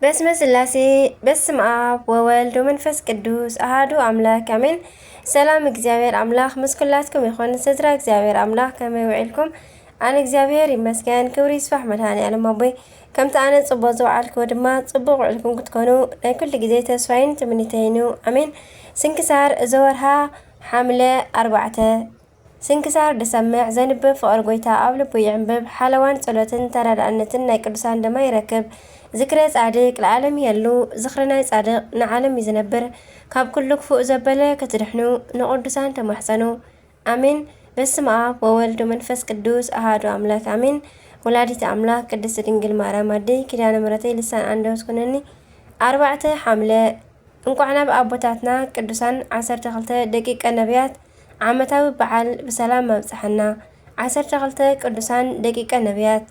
በስመ ስላሴ በስመ አብ ወወልድ ወመንፈስ ቅዱስ አሃዱ አምላክ አሜን። ሰላም እግዚአብሔር አምላክ ምስኩላትኩም ይኹን። ስድራ እግዚአብሔር አምላክ ከመይ ውዒልኩም? ኣነ እግዚአብሔር ይመስገን። ክብሪ ይስፋሕ መድኃኔዓለም ኣቦይ። ከምቲ ኣነ ጽቡቕ ዝውዓልክዎ ድማ ጽቡቕ ውዕልኩም ክትኮኑ ናይ ኩሉ ግዜ ተስፋይን ትምኒተይኑ ኣሜን። ስንክሳር ዘወርሃ ሓምለ 4 ስንክሳር ድሰምዕ ዘንብብ ፍቕሪ ጎይታ ኣብ ልቡ ይዕንብብ ሓለዋን ጸሎትን ተራዳእነትን ናይ ቅዱሳን ድማ ይረክብ። ዝክረ ጻድቅ ለዓለም የሉ ዝኽሪ ናይ ጻድቅ ንዓለም ይዝነብር። ካብ ኩሉ ክፉእ ዘበለ ክትድሕኑ ንቅዱሳን ተማሕፀኑ ኣሜን። በስመ አብ ወወልድ ወመንፈስ ቅዱስ አሃዱ አምላክ አሜን። ወላዲተ አምላክ ቅድስት ድንግል ማርያም ኣደይ ኪዳነ ምሕረተይ ልሳን አንደበት ኩነኒ 4 ሓምለ እንኳዕና ብኣቦታትና ቅዱሳን 12 ደቂቀ ነቢያት ዓመታዊ በዓል ብሰላም መብፅሐና። 12 ቅዱሳን ደቂቀ ነቢያት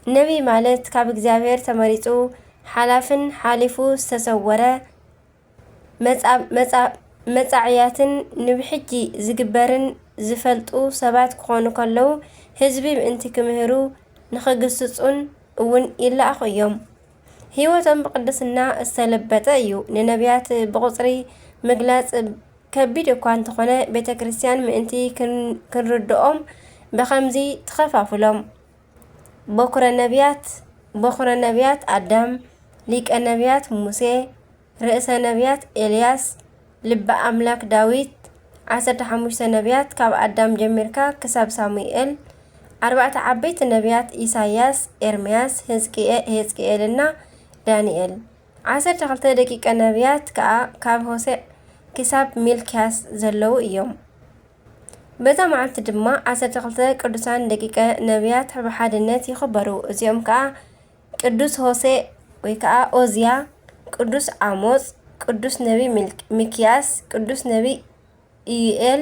ነቢይ ማለት ካብ እግዚአብሔር ተመሪጹ ሓላፍን ሓሊፉ ዝተሰወረ መጻዕያትን ንብሕጂ ዝግበርን ዝፈልጡ ሰባት ክኾኑ ከለዉ ህዝቢ ምእንቲ ክምህሩ ንኽግስጹን እውን ይለኣኹ እዮም። ህይወቶም ብቅድስና ዝተለበጠ እዩ። ንነቢያት ብቁፅሪ ምግላጽ ከቢድ እኳ እንተኾነ ቤተ ክርስቲያን ምእንቲ ክንርድኦም ብኸምዚ ትኸፋፍሎም። በኩረ ነቢያት ኣዳም፣ ሊቀ ነቢያት ሙሴ፣ ርእሰ ነቢያት ኤልያስ፣ ልበ ኣምላክ ዳዊት፣ 15 ነቢያት ካብ ኣዳም ጀሚርካ ክሳብ ሳሙኤል፣ 4 ዓበይቲ ነቢያት ኢሳያስ፣ ኤርምያስ፣ ሕዝቅኤልና ዳንኤል፣ 12 ደቂቀ ነቢያት ከዓ ካብ ሆሴዕ ክሳብ ሚልክያስ ዘለዉ እዮም። በዛ መዓልቲ ድማ 12 ቅዱሳን ደቂቀ ነቢያት ብሓድነት ይኽበሩ። እዚኦም ከዓ ቅዱስ ሆሴዕ ወይ ከዓ ኦዝያ፣ ቅዱስ አሞጽ፣ ቅዱስ ነቢ ሚክያስ፣ ቅዱስ ነቢ ኢዩኤል፣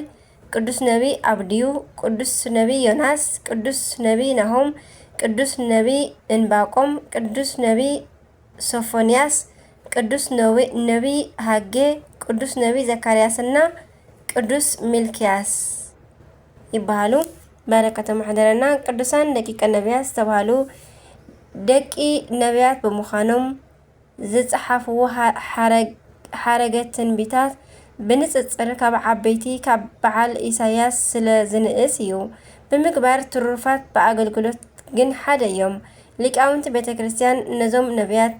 ቅዱስ ነቢ አብድዩ፣ ቅዱስ ነቢ ዮናስ፣ ቅዱስ ነቢ ናሆም፣ ቅዱስ ነቢ እንባቆም፣ ቅዱስ ነቢ ሶፎንያስ፣ ቅዱስ ነቢ ሃጌ፣ ቅዱስ ነቢ ዘካርያስና ቅዱስ ሚልክያስ ይባሃሉ። በረከቶም ማሕደረና። ቅዱሳን ደቂቀ ነቢያት ዝተባሃሉ ደቂ ነቢያት ብምዃኖም ዝጸሓፍዎ ሓረገ ትንቢታት ብንጽጽር ካብ ዓበይቲ ካብ በዓል ኢሳያስ ስለ ዝንእስ እዩ። ብምግባር ትሩፋት ብኣገልግሎት ግን ሓደ እዮም። ሊቃውንቲ ቤተ ክርስቲያን ነዞም ነቢያት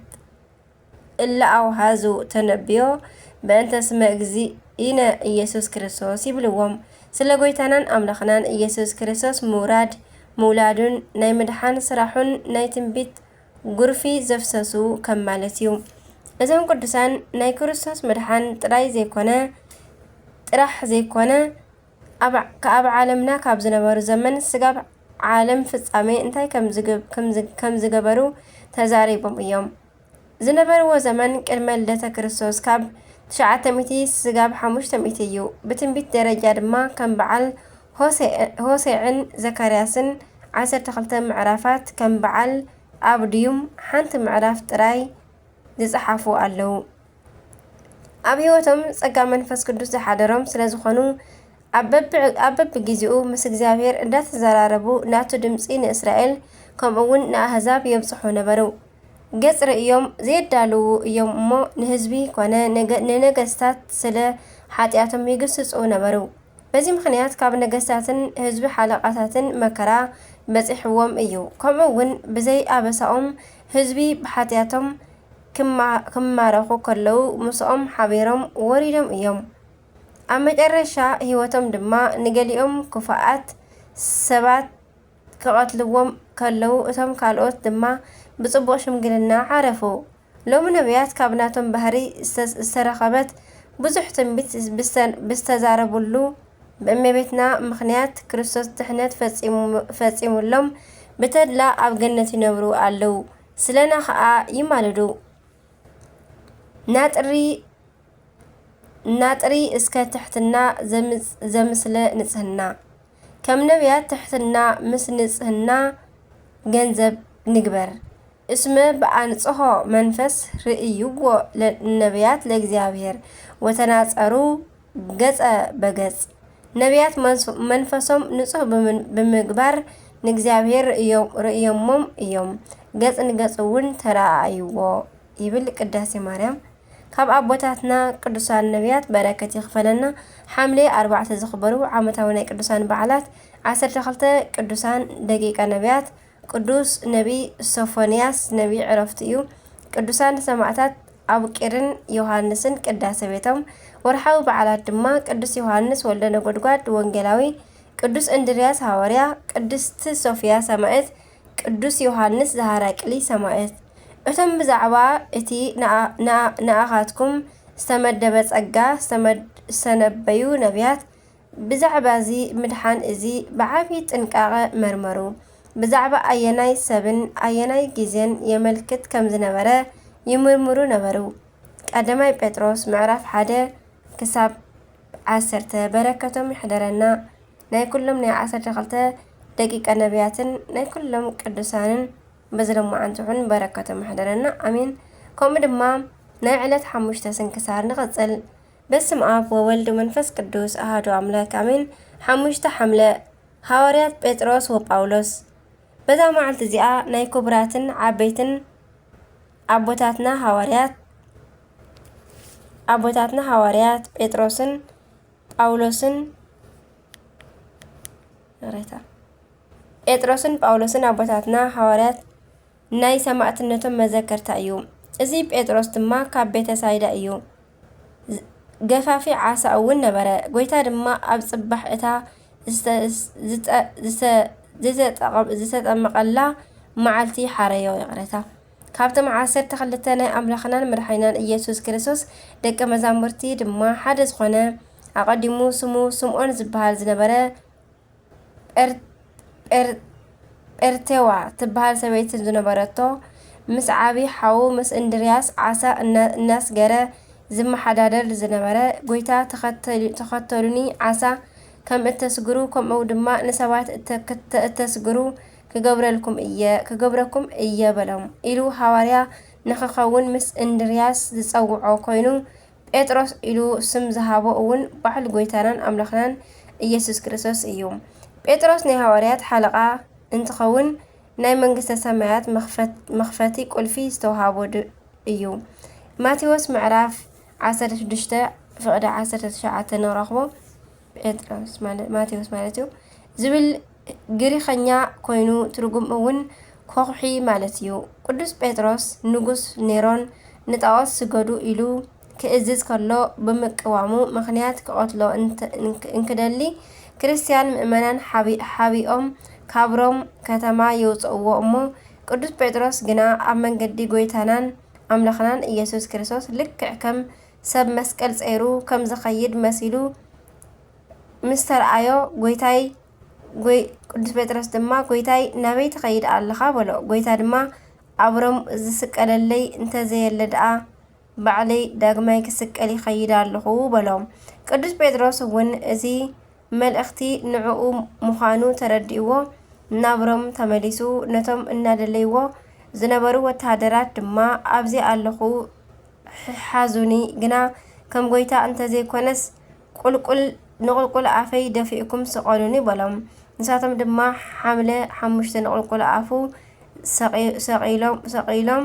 እለ ኣውሃዙ ተነቢዮ በእንተ ስመ እግዚእነ ኢየሱስ ክርስቶስ ይብልዎም። ስለ ጎይታናን ኣምላኽናን ኢየሱስ ክርስቶስ ምውላዱን ናይ ምድሓን ስራሑን ናይ ትንቢት ጉርፊ ዘፍሰሱ ከም ማለት እዩ። እዞም ቅዱሳን ናይ ክርስቶስ ምድሓን ጥራሕ ዘይኮነ ኣብ ዓለምና ካብ ዝነበሩ ዘመን ስጋብ ዓለም ፍጻሜ እንታይ ከም ዝገበሩ ተዛሪቦም እዮም። ዝነበርዎ ዘመን ቅድመ ልደተ ክርስቶስ ካብ 900 ስጋብ 500 እዩ። ብትንቢት ደረጃ ድማ ከም በዓል ሆሴዕን ዘካርያስን 12 ምዕራፋት ከም በዓል አብድዩም ሓንቲ ምዕራፍ ጥራይ ዝጸሓፉ ኣለዉ። ኣብ ህይወቶም ጸጋ መንፈስ ቅዱስ ዝሓደሮም ስለ ዝኾኑ ኣብ በቢግዚኡ ምስ እግዚአብሔር እንዳተዘራረቡ ናቱ ድምፂ ንእስራኤል ከምኡውን ንኣህዛብ የብጽሑ ነበሩ። ገጽ ርእዮም ዘየዳልዉ እዮም እሞ ንህዝቢ ኮነ ንነገስታት ስለ ሓጢኣቶም ይግስጹ ነበሩ። በዚ ምኽንያት ካብ ነገስታትን ህዝቢ ሓለቓታትን መከራ በፂሕዎም እዩ። ከምኡውን ብዘይ ኣበሳኦም ህዝቢ ብሓጢኣቶም ክማረኹ ከለዉ ምስኦም ሓቢሮም ወሪዶም እዮም። ኣብ መጨረሻ ህይወቶም ድማ ንገሊኦም ክፉኣት ሰባት ክቐትልዎም ከለዉ እቶም ካልኦት ድማ ብጽቡቕ ሽምግልና ዓረፉ። ሎሚ ነቢያት ካብ ናቶም ባህሪ ዝተረኸበት ብዙሕ ትንቢት ብዝተዛረቡሉ በእመቤትና ምኽንያት ክርስቶስ ድሕነት ፈጺሙሎም ብተድላ ኣብ ገነት ይነብሩ ኣለዉ። ስለና ከዓ ይማልዱ። ናጥሪ እስከ ትሕትና ዘምስለ ንጽህና ከም ነቢያት ትሕትና ምስ ንጽህና ገንዘብ ንግበር። እስመ በኣንጽሖ መንፈስ ርእይዎ ነቢያት ለእግዚአብሔር ወተናጸሩ ገጸ በገጽ። ነቢያት መንፈሶም ንጹህ ብምግባር ንእግዚአብሔር ርእዮሞም እዮም። ገጽ ንገጽ እውን ተራእይዎ يبل قداسي مريم ካብ ኣቦታትና ቅዱሳን ነቢያት በረከት ይኽፈለና። ሐምሌ 4 ዝኽበሩ ዓመታዊ ናይ ቅዱሳን በዓላት 12 ቅዱሳን ደቂቀ ነቢያት ቅዱስ ነቢ ሶፎንያስ ነቢ ዕረፍቱ እዩ። ቅዱሳን ሰማዕታት አቡቂርን ዮሐንስን ቅዳሴ ቤቶም። ወርሓዊ በዓላት ድማ ቅዱስ ዮሐንስ ወልደ ነጎድጓድ ወንጌላዊ፣ ቅዱስ እንድርያስ ሐዋርያ፣ ቅድስት ሶፊያ ሰማዕት፣ ቅዱስ ዮሐንስ ዘሃራቅሊ ሰማዕት። እቶም ብዛዕባ እቲ ንኣኻትኩም ዝተመደበ ጸጋ ዝተነበዩ ነቢያት ብዛዕባ እዚ ምድሓን እዚ ብዓብዪ ጥንቃቐ መርመሩ። ብዛዕባ ኣየናይ ሰብን ኣየናይ ግዜን የመልክት ከም ዝነበረ ይምርምሩ ነበሩ። ቀዳማይ ጴጥሮስ ምዕራፍ 1 ክሳብ 10 በረከቶም ይሕደረና። ናይ ኩሎም ናይ 12 ደቂቀ ነቢያትን ናይ ኩሎም ቅዱሳንን በዝለማዓንትሑን በረከቶም ይሕደረና አሜን። ከምኡ ድማ ናይ ዕለት 5 ስንክሳር ንቐጽል። በስመ አብ ወወልድ መንፈስ ቅዱስ አሐዱ አምላክ አሜን። 5 ሐምለ ሐዋርያት ጴጥሮስ ወጳውሎስ። በዛ መዓልቲ እዚኣ ናይ ክቡራትን ዓበይትን አቦታትና ሐዋርያት ጴጥሮስን ጳውሎስን አቦታትና ሐዋርያት ናይ ሰማዕትነቶም መዘከርታ እዩ። እዚ ጴጥሮስ ድማ ካብ ቤተ ሳይዳ እዩ። ገፋፊ ዓሳ እውን ነበረ። ጎይታ ድማ ኣብ ጽባሕ እታ ዝተጠመቐላ መዓልቲ ሓረዮ ይቕረታ። ካብቶም 12 ናይ ኣምላኽናን መድሓኒናን ኢየሱስ ክርስቶስ ደቀ መዛሙርቲ ድማ ሓደ ዝኾነ ኣቐዲሙ ስሙ ስምዖን ዝበሃል ዝነበረ ጴርቴዋ ትበሃል ሰበይትን ዝነበረቶ ምስ ዓቢ ሓዉ ምስ እንድርያስ ዓሳ እናስገረ ዝመሓዳደር ዝነበረ ጎይታ ተኸተሉኒ ዓሳ ከም እተስግሩ ከምኡ ድማ ንሰባት እተስግሩ ክገብረኩም እየ በሎም ኢሉ ሐዋርያ ንኽኸውን ምስ እንድርያስ ዝጸውዖ ኮይኑ ጴጥሮስ ኢሉ ስም ዝሃቦ እውን ባዕል ጎይታናን ኣምላኽናን ኢየሱስ ክርስቶስ እዩ። ጴጥሮስ ናይ ሐዋርያት ሓለቓ እንትኸውን ናይ መንግስተ ሰማያት መኽፈቲ ቁልፊ ዝተውሃቦ እዩ። ማቴዎስ ምዕራፍ 16 ፍቕዲ 19 ንረኽቦ ጴጥሮስ ማቴዎስ ማለት እዩ ዝብል ግሪኸኛ ኮይኑ ትርጉም እውን ኮኽሒ ማለት እዩ። ቅዱስ ጴጥሮስ ንጉስ ኔሮን ንጣዖት ስገዱ ኢሉ ክእዝዝ ከሎ ብምቅዋሙ ምክንያት ክቆትሎ እንክደሊ ክርስቲያን ምእመናን ሓቢኦም ካብ ሮም ከተማ የውፅእዎ እሞ ቅዱስ ጴጥሮስ ግና ኣብ መንገዲ ጎይታናን ኣምላኽናን ኢየሱስ ክርስቶስ ልክዕ ከም ሰብ መስቀል ጸይሩ ከም ዝኸይድ መሲሉ ምስ ተረኣዮ ቅዱስ ጴጥሮስ ድማ ጎይታይ ናበይ ትኸይድ ኣለኻ በሎ። ጎይታ ድማ ኣብ ሮም ዝስቀለለይ እንተዘየለ ደኣ ባዕለይ ዳግማይ ክስቀል ይኸይድ ኣለኹ በሎም። ቅዱስ ጴጥሮስ እውን እዚ መልእኽቲ ንዕኡ ምዃኑ ተረዲእዎ ናብ ሮም ተመሊሱ ነቶም እናደለይዎ ዝነበሩ ወታደራት ድማ ኣብዚ ኣለኹ ሓዙኒ ግና ከም ጎይታ እንተዘይኮነስ ንቁልቁል ኣፈይ ደፊእኩም ስቐሉኒ በሎም። ንሳቶም ድማ ሐምለ 5 ንቁልቁል ኣፉ ሰቒሎም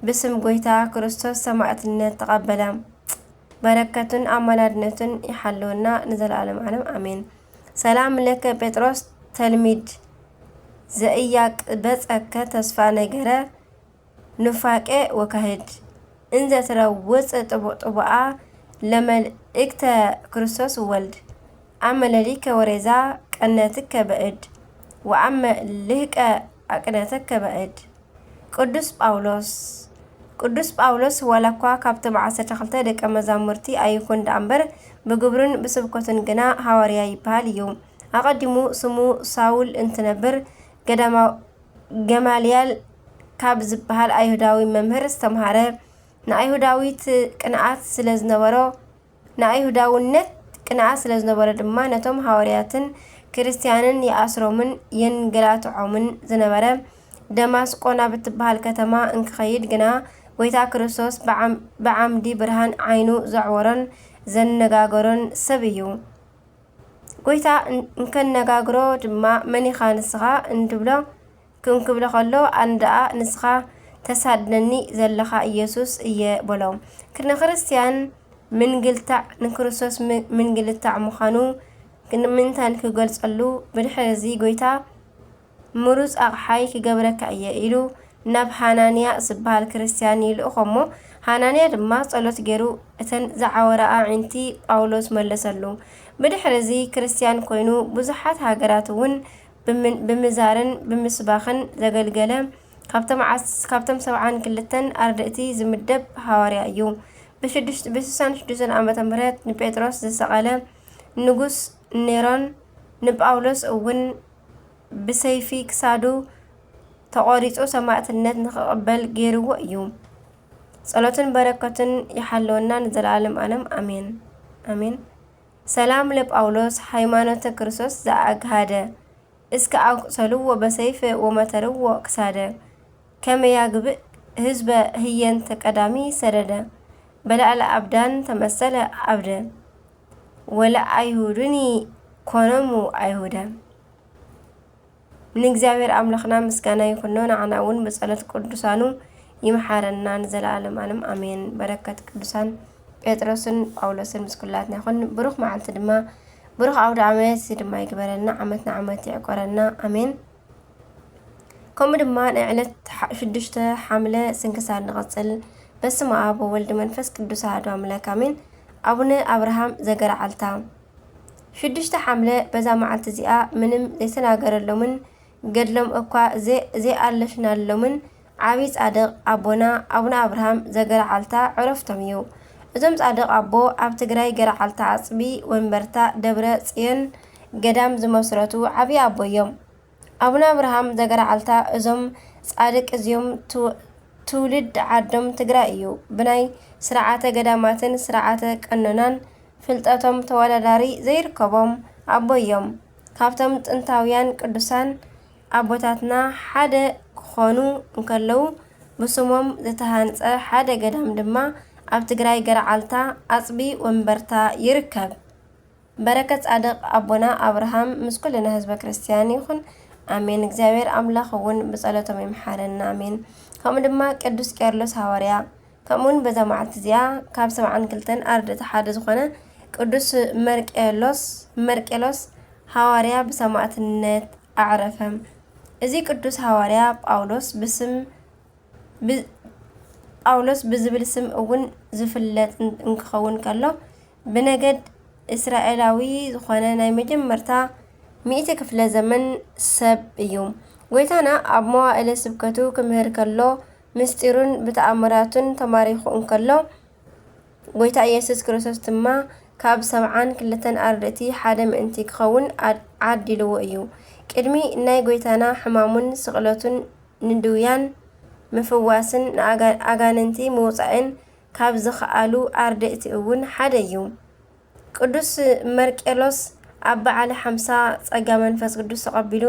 ብስም ጎይታ ክርስቶስ ሰማዕትነት ተቐበለ። በረከቱን ኣማላድነቱን ይሓልወና ንዘለዓለም ዓለም አሜን። ሰላም ለከ ጴጥሮስ ተልሚድ ዘእያቅበፀከ ተስፋ ነገረ ኑፋቄ ወካህድ እንዘ ትረውፅ ጥቡኣ ለመልእክተ ክርስቶስ ወልድ አመ ለሊከ ወሬዛ ቀነትከ በእድ ወአመ ልህቀ አቅነተከ በእድ። ቅዱስ ጳውሎስ ወላኳ ካብቶም 12 ደቀ መዛሙርቲ ኣይኮን ዳእምበር ብግብሩን ብስብከቱን ግና ሐዋርያ ይበሃል እዩ። ኣቐዲሙ ስሙ ሳውል እንትነብር ገማልያል ካብ ዝበሃል ኣይሁዳዊ መምህር ዝተምሃረ ንኣይሁዳዊነት ቅንዓት ስለዝነበሮ ድማ ነቶም ሐዋርያትን ክርስቲያንን የኣስሮምን የንገላትዖምን ዝነበረ ደማስቆ ናብ እትበሃል ከተማ እንክኸይድ ግና ጎይታ ክርስቶስ ብዓምዲ ብርሃን ዓይኑ ዘዕወሮን ዘነጋገሮን ሰብ እዩ። ጎይታ እንከነጋግሮ ድማ መኒኻ ንስኻ እንክብሎ ከሎ ኣንደኣ ንስኻ ተሳድነኒ ዘለኻ ኢየሱስ እየ በሎም። ንክርስቲያን ምንግልታዕ ንክርስቶስ ምንግልታዕ ምዃኑ ምንታን ክገልጸሉ ብድሕሪ ጎይታ ምሩፅ ኣቕሓይ ክገብረካ እየ ኢሉ ናብ ሃናንያ ዝበሃል ክርስቲያን ይልእኾሞ። ሃናንያ ድማ ጸሎት ገይሩ እተን ዝዓወረኣ ዒንቲ ጳውሎስ መለሰሉ። ብድሕሪ ክርስቲያን ኮይኑ ብዙሓት ሃገራት እውን ብምዛርን ብምስባኽን ዘገልገለ ካብቶም 72 ኣርድእቲ ዝምደብ ሃዋርያ እዩ። ብ66 ዓመተ ምህረት ንጴጥሮስ ዝሰቐለ ንጉስ ኔሮን ንጳውሎስ እውን ብሰይፊ ክሳዱ ተቆሪጹ ሰማዕትነት ንኽቕበል ገይርዎ እዩ። ጸሎትን በረከትን ይሓልወና ንዘላለም ዓለም አሜን አሜን። ሰላም ለጳውሎስ ሃይማኖተ ክርስቶስ ዘአግሃደ እስከ አቁሰልዎ በሰይፍ ወመተርዎ ክሳደ ከመያግብእ ህዝበ ህየንተ ቀዳሚ ሰደደ በላዕለ አብዳን ተመሰለ አብደ ወለ አይሁድኒ ኮኖሙ አይሁደ። ንእግዚአብሔር አምላኽና ምስጋና ይኹን ንዓና እውን በጸሎት ቅዱሳኑ ይምሓረና ንዘላለም ዓለም አሜን። በረከት ቅዱሳን ጴጥሮስን ጳውሎስን ምስ ኩላትና ይኹን። ብሩኽ መዓልቲ ድማ ብሩኽ አውደ ዓመት ድማ ይግበረና፣ ዓመትና ዓመት ይዕቆረና አሜን። ከምኡ ድማ ናይ ዕለት 6 ሐምለ ስንክሳር ንቐጽል። በስመ አብ ወወልድ መንፈስ ቅዱስ አሐዱ አምላክ አሜን። አቡነ አብርሃም ዘገረዓልታ 6 ሐምለ በዛ መዓልቲ እዚኣ ምንም ዘይተናገረሎምን ገድሎም እኳ ዘይኣለሽናሎምን ዓብይ ጻድቕ አቦና አቡነ አብርሃም ዘገረዓልታ ዕረፍቶም እዩ። እዞም ጻድቕ አቦ ኣብ ትግራይ ገረዓልታ አጽቢ ወንበርታ ደብረ ጽዮን ገዳም ዝመስረቱ ዓብይ አቦ እዮም። አቡነ አብርሃም ዘገረዓልታ እዞም ጻድቅ እዚኦም ትውልድ ዓዶም ትግራይ እዩ። ብናይ ስርዓተ ገዳማትን ስርዓተ ቀኖናን ፍልጠቶም ተወዳዳሪ ዘይርከቦም አቦ እዮም። ካብቶም ጥንታውያን ቅዱሳን አቦታትና ሓደ ክኾኑ እንከለው ብስሞም ዝተሃንጸ ሓደ ገዳም ድማ ኣብ ትግራይ ገረዓልታ አጽቢ ወንበርታ ይርከብ። በረከት ጻድቕ አቦና አብርሃም ምስ ኩልና ህዝበ ክርስቲያን ይኹን አሜን። እግዚአብሔር አምላኽ እውን ብጸሎቶም ይምሓረና አሜን። ከምኡ ድማ ቅዱስ ቄርሎስ ሃዋርያ ከምኡን በዛ መዓልቲ እዚኣ ካብ 72 ኣርድእቲ ሓደ ዝኾነ ቅዱስ መርቄሎስ ሃዋርያ ብሰማዕትነት ኣዕረፈ። እዚ ቅዱስ ሃዋርያ ጳውሎስ ብዝብል ስም እውን ዝፍለጥ እንክኸውን ከሎ ብነገድ እስራኤላዊ ዝኾነ ናይ መጀመርታ 100 ክፍለ ዘመን ሰብ እዩ። ጎይታና ኣብ መዋእለ ስብከቱ ክምህር ከሎ ምስጢሩን ብተኣምራቱን ተማሪኹ እንከሎ ጎይታ ኢየሱስ ክርስቶስ ድማ ካብ 72 ኣርድእቲ ሓደ ምእንቲ ክኸውን ዓዲልዎ እዩ። ቅድሚ ናይ ጎይታና ሕማሙን ስቕለቱን ንድውያን ምፍዋስን ንኣጋንንቲ ምውፃእን ካብ ዝኽኣሉ ኣርድእቲ እውን ሓደ እዩ። ቅዱስ መርቄሎስ ኣብ በዓለ 50 ጸጋ መንፈስ ቅዱስ ተቐቢሉ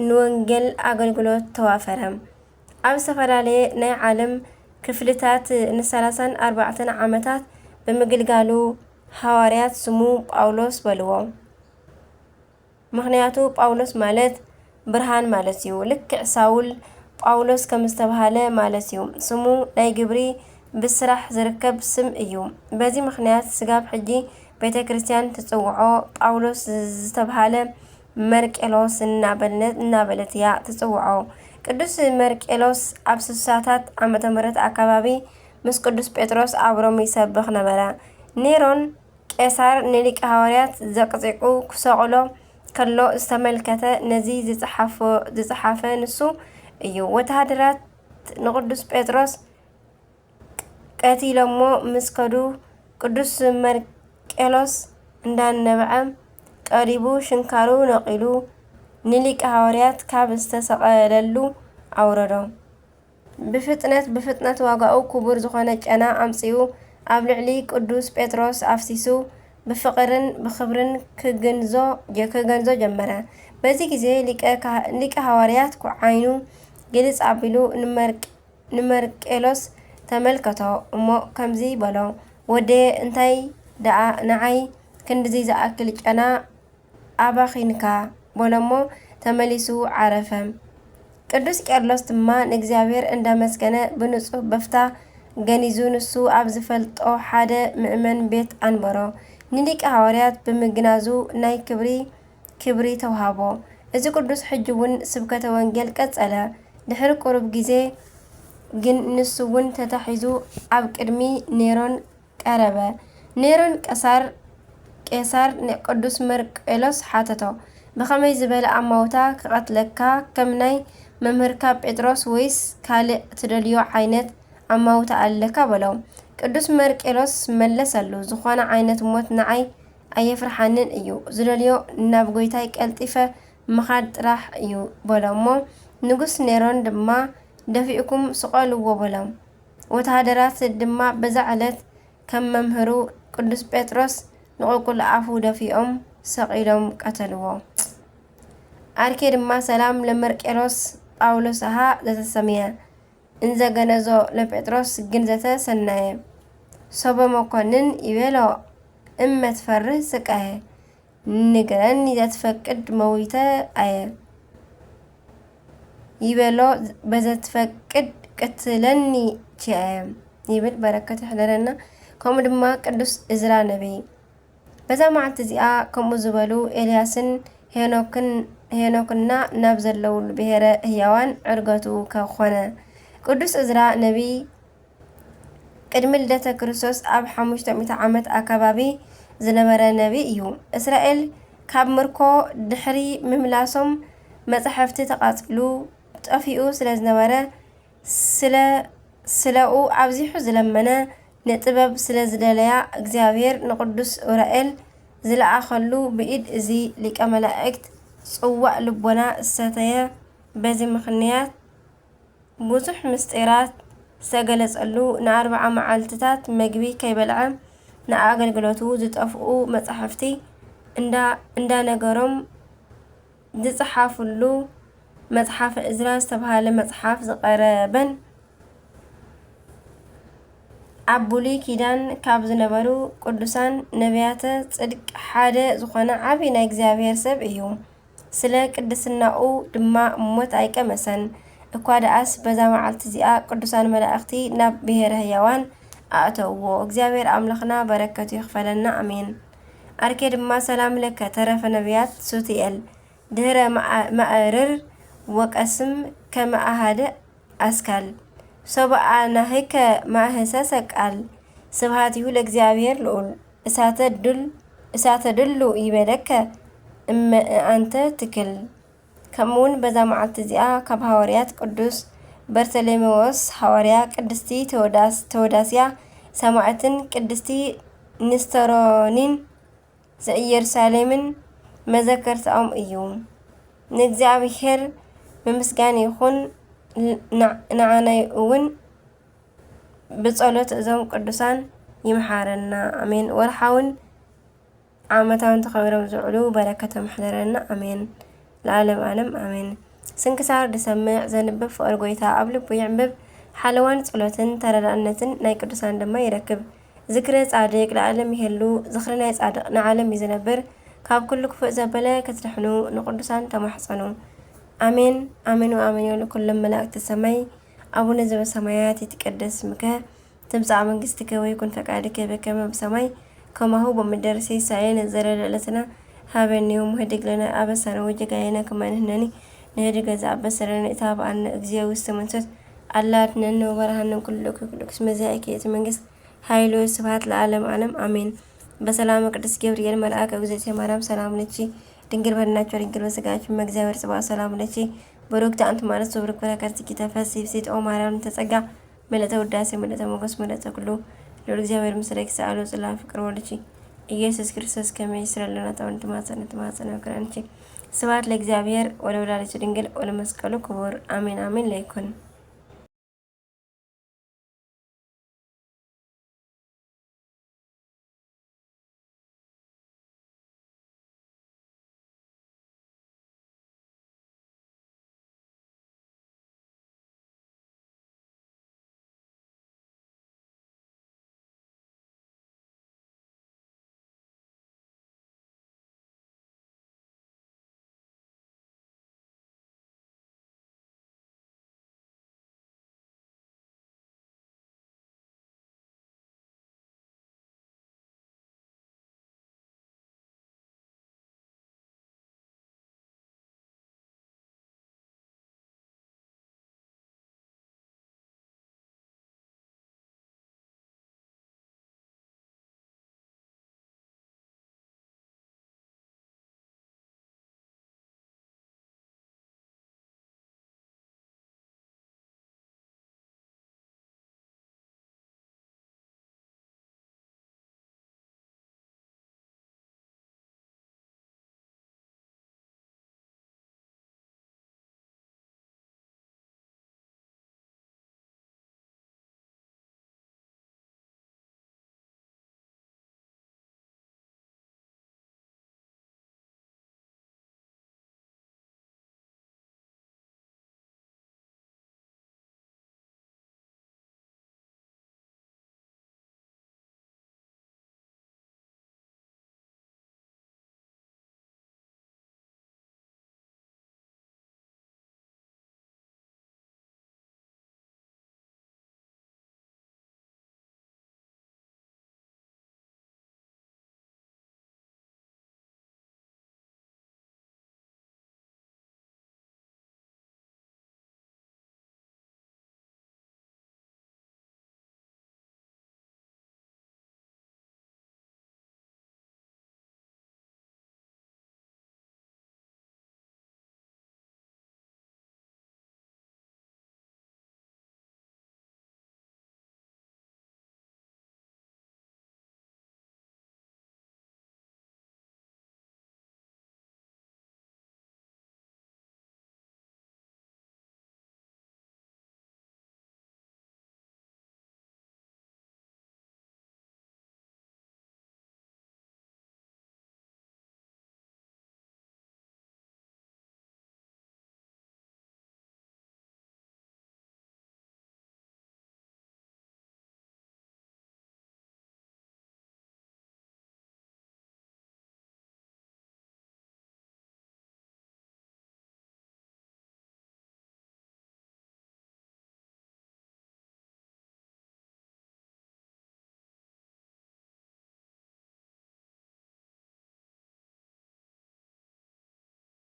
ንወንጌል ኣገልግሎት ተዋፈረ። ኣብ ዝተፈላለየ ናይ ዓለም ክፍልታት ን34 ዓመታት ብምግልጋሉ ሃዋርያት ስሙ ጳውሎስ በልዎ። ምክንያቱ ጳውሎስ ማለት ብርሃን ማለት እዩ። ልክዕ ሳውል ጳውሎስ ከም ዝተባሃለ ማለት እዩ። ስሙ ናይ ግብሪ ብስራሕ ዝርከብ ስም እዩ። በዚ ምክንያት ስጋብ ሕጂ ቤተ ክርስቲያን ትጽውዖ ጳውሎስ ዝተባሃለ መርቄሎስ እናበለት እያ ትጽውዖ። ቅዱስ መርቄሎስ ኣብ 60ታት ዓመተ ምህረት አካባቢ ምስ ቅዱስ ጴጥሮስ ኣብ ሮም ይሰብኽ ነበረ። ኔሮን ቄሳር ንሊቀ ሃዋርያት ዘቅፂቁ ክሰቕሎ ከሎ ዝተመልከተ ነዚ ዝጸሓፈ ንሱ እዩ። ወተሃደራት ንቅዱስ ጴጥሮስ ቀቲሎሞ ምስ ከዱ ቅዱስ መርቄሎስ እንዳነበዐ ቀሪቡ ሽንካሩ ነቂሉ ንሊቀ ሃዋርያት ካብ ዝተሰቐለሉ ኣውረዶ። ብፍጥነት ዋጋኡ ክቡር ዝኾነ ጨና ኣምፂኡ ኣብ ልዕሊ ቅዱስ ጴጥሮስ ኣፍሲሱ ብፍቕርን ብክብርን ክገንዞ ጀመረ። በዚ ጊዜ ሊቀ ሃዋርያት ዓይኑ ግልጽ ኣቢሉ ንመርቄሎስ ተመልከቶ እሞ ከምዚ በሎ፣ ወደየ እንታይ ደኣ ንዓይ ክንድዚ ዝኣክል ጨና ኣባኺንካ በሎሞ ተመሊሱ ዓረፈ። ቅዱስ ቄርሎስ ድማ ንእግዚአብሔር እንዳመስገነ ብንጹህ በፍታ ገኒዙ ንሱ ኣብ ዝፈልጦ ሓደ ምእመን ቤት አንበሮ ንሊቀ ሐዋርያት ብምግናዙ ናይ ክብሪ ተውሃቦ። እዚ ቅዱስ ሕጂ እውን ስብከተ ወንጌል ቀጸለ። ድሕሪ ቁሩብ ግዜ ግን ንሱ እውን ተታሒዙ ኣብ ቅድሚ ኔሮን ቀረበ። ኔሮን ቄሳር ቅዱስ መርቄሎስ ሓተቶ ብኸመይ ዝበለ ኣማውታ ክቐትለካ ከም ናይ መምህርካ ጴጥሮስ ወይስ ካልእ ትደልዮ ዓይነት ኣማውታ ኣለካ በሎ። ቅዱስ መርቄሎስ መለሰሉ ዝኾነ ዓይነት ሞት ንዓይ ኣየፍርሓንን እዩ ዝደልዮ ናብ ጎይታይ ቀልጢፈ ምኻድ ጥራሕ እዩ በሎ እሞ ንጉስ ኔሮን ድማ ደፊኡኩም ስቐልዎ በሎም። ወታደራት ድማ በዛ ዕለት ከም መምህሩ ቅዱስ ጴጥሮስ ንቁልቁል ኣፉ ደፊኦም ሰቒሎም ቀተልዎ። አርኬ ድማ ሰላም ለመርቄሎስ ጳውሎስሃ ዘተሰምየ እንዘገነዞ ለጴጥሮስ ግን ዘተሰናየ ሶበ መኮንን ይቤሎ እመትፈርህ ስቃየ ንገረኒ ዘትፈቅድ መዊተ አየ ይቤሎ በዘትፈቅድ ቅትለኒ ችአየ ይብል በረከት ይሕደረና። ከምኡ ድማ ቅዱስ እዝራ ነቢይ በዛ መዓልቲ እዚኣ ከምኡ ዝበሉ ኤልያስን ሄኖክና ናብ ዘለውሉ ብሔረ ህያዋን ዕርገቱ ከኾነ። ቅዱስ እዝራ ነቢይ ቅድሚ ልደተ ክርስቶስ ኣብ 500 ዓመት ኣከባቢ ዝነበረ ነቢይ እዩ። እስራኤል ካብ ምርኮ ድሕሪ ምምላሶም መጻሕፍቲ ተቓጽሉ ጠፊኡ ስለ ዝነበረ ስለኡ ኣብዚሑ ዝለመነ ንጥበብ ስለ ዝደለያ እግዚአብሔር ንቅዱስ ኡራኤል ዝለኣኸሉ ብኢድ እዚ ሊቀ መላእክት ጽዋዕ ልቦና እሰተየ። በዚ ምኽንያት ብዙሕ ምስጢራት ዝተገለጸሉ ን40 መዓልትታት መግቢ ከይበልዐ ንኣገልግሎቱ ዝጠፍኡ መጻሕፍቲ እንዳነገሮም ዝጽሓፍሉ መጽሓፍ እዝራ ዝተባሃለ መጽሓፍ ዝቐረበን ኣብ ብሉይ ኪዳን ካብ ዝነበሩ ቅዱሳን ነቢያተ ጽድቅ ሓደ ዝኾነ ዓብይ ናይ እግዚአብሔር ሰብ እዩ። ስለ ቅድስናኡ ድማ ሞት ኣይቀመሰን እኳ ደኣስ በዛ መዓልቲ እዚኣ ቅዱሳን መላእኽቲ ናብ ብሔረ ህያዋን ኣእተውዎ። እግዚአብሔር ኣምላኽና በረከቱ ይኽፈለና አሜን። አርኬ ድማ ሰላም ለከ ተረፈ ነቢያት ሱትኤል ድህረ ማእርር ወቀስም ከመኣሃደ አስካል ሰብአ ናህከ ማህሰሰ ቃል ስብሃት ይሁ ለእግዚአብሔር ልዑል እሳተ ድሉ ይበለከ አንተ ትክል። ከምውን በዛ መዓልቲ እዚኣ ካብ ሐዋርያት ቅዱስ በርተሎሜዎስ ሐዋርያ፣ ቅድስቲ ተወዳስያ ሰማዕትን፣ ቅድስቲ ንስተሮኒን ዘኢየሩሳሌምን መዘከርታኦም እዩ። ንእግዚአብሔር ብምስጋና ይኹን ንዓናይ እውን ብጸሎት እዞም ቅዱሳን ይምሓረና አሜን። ወርሓውን ዓመታውን ተኸቢሮም ዝውዕሉ በረከቶም ይሕደረና አሜን ለዓለም ዓለም አሜን። ስንክሳር ድሰምዕ ዘንብብ ፍቅር ጎይታ ኣብ ልቡ ይዕንብብ። ሓለዋን ጸሎትን ተረዳእነትን ናይ ቅዱሳን ድማ ይረክብ። ዝክረ ጻድቅ ለዓለም ይሄሉ ዝኽሪ ናይ ጻድቅ ንዓለም ይዝነብር። ካብ ኩሉ ክፉእ ዘበለ ክትድሕኑ ንቅዱሳን ተማሕፀኑ አሜን አሜን ወአሜን። ለኩሎም መላእክት ሰማይ አቡነ ዘበሰማያት ይትቀደስ ስምከ ትምጻእ መንግስትከ ወይኩን ፈቃድከ በከመ በሰማይ ከማሁ በምድር ሲሳየነ ዘለለዕለትና ሀበኒ ዮም ህድግ ለነ አበሳነ ወጀጋየነ ከመ ንሕነኒ ንህድግ ዘአበሰረነ ኢታብአነ እግዚኦ ውስተ መንሱት አላድነነ ወበረሃነ ኩሉ ክልክስ መዛኢከ የእቲ መንግስት ኃይሉ ስብሐት ለዓለም ዓለም አሜን። በሰላም ቅዱስ ገብርኤል መልአከ እግዝእትየ ማርያም ሰላም ለኪ ድንግል በድናቸው ድንግል በስጋችሁ መግዚአብሔር ጽባሕ ሰላም ለኪ በሩክታ አንት ማለት ሶብርክ በረከትኪ ተፈሥሒ ፍሥሕት ኦ ማርያም ተጸጋ መለተ ውዳሴ መለተ ሞገስ መለተ ኩሉ ለወልድ እግዚአብሔር ምስለ ክሳአሎ ጽላም ፍቅር ወልኪ ኢየሱስ ክርስቶስ ከመ ይስረለና ተወንት ማጸነ ክራንቺ ስብሐት ለእግዚአብሔር ወለወላዲቱ ድንግል ወለመስቀሉ ክቡር አሜን አሜን ለይኩን።